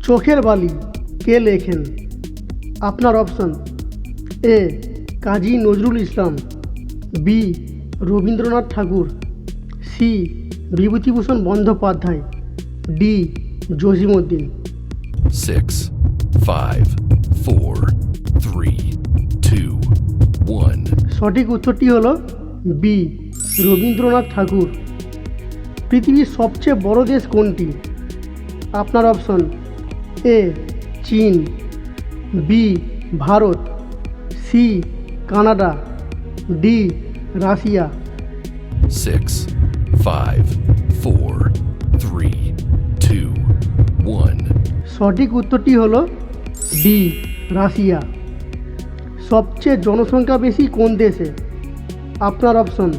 চোখের বালি কে লেখেন? আপনার অপশন: এ কাজী নজরুল ইসলাম, বি রবীন্দ্রনাথ ঠাকুর, সি বিভূতিভূষণ বন্দ্যোপাধ্যায়, ডি জসিমউদ্দিন। 6, 5, 4, 3, 2, 1. সঠিক উত্তরটি হলো বি রবীন্দ্রনাথ ঠাকুর। পৃথিবীর সবচেয়ে বড় দেশ কোনটি? আপনার অপশন: এ চীন, B Bharat, C Canada, D Russia. 6, 5, 4, 3, 2, 1. সঠিক উত্তরটি হলো ডি রাশিয়া। সবচেয়ে জনসংখ্যা বেশি কোন দেশে? আপনার অপশন: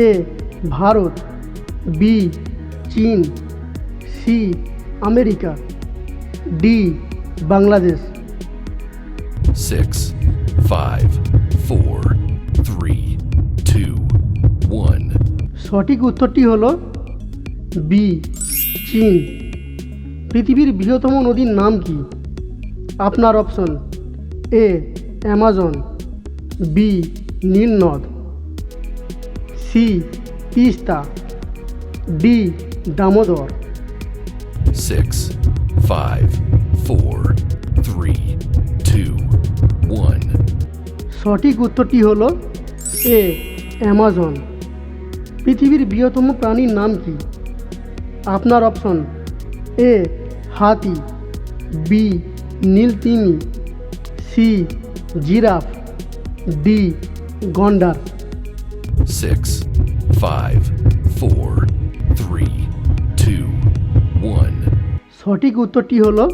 এ ভারত, বি চীন, সি আমেরিকা, ডি বাংলাদেশ। 6, 5, 4, 3, 2, 1. সঠিক উত্তরটি হলো বি চীন। পৃথিবীর বৃহত্তম নদীর নাম কি? আপনার অপশন: এ অ্যামাজন, বি নীলনদ, সি তিস্তা, ডি দামোদর। 6, 5, 4, 3, 2, 1. সঠিক উত্তরটি হলো এ অ্যামাজন। পৃথিবীর বৃহত্তম প্রাণীর নাম কি? আপনার অপশন: এ হাতি, বি নীলতিমি, সি জিরাফ, ডি গন্ডার। 6, 5, 4, 3, 2, 1. সঠিক উত্তরটি হলো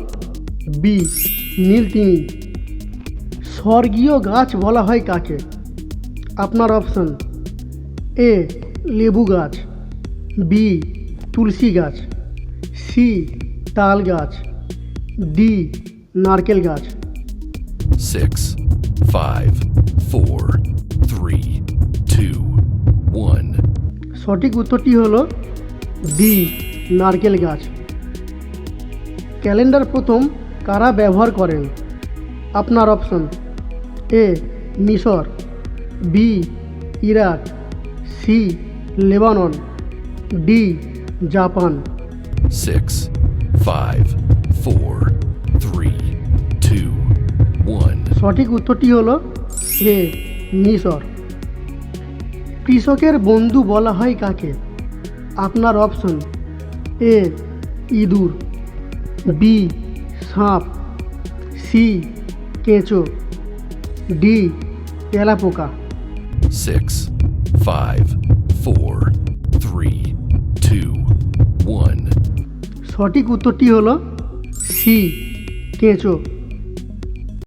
বি নীলতিমি। স্বর্গীয় গাছ বলা হয় কাকে? আপনার অপশন: এ লেবু গাছ, বি তুলসী গাছ, সি তাল গাছ, ডি নারকেল গাছ। 6, 5, 4, 3, 2, 1. সঠিক উত্তরটি হলো ডি নারকেল গাছ। ক্যালেন্ডার প্রথম কারা ব্যবহার করেন? আপনার অপশন: এ মিশর, B Iraq, C Lebanon, D Japan. 6, 5, 4, 3, 2, 1. সঠিক উত্তরটি হলো এ মিশর। কৃষকের বন্ধু বলা হয় কাকে? আপনার অপশন: এ ইঁদুর, বি সাপ, সি কেঁচো, ডি তেলাপোকা। 6, 5, 4, 3, 2, 1. সঠিক উত্তরটি হলো সি কেঁচো।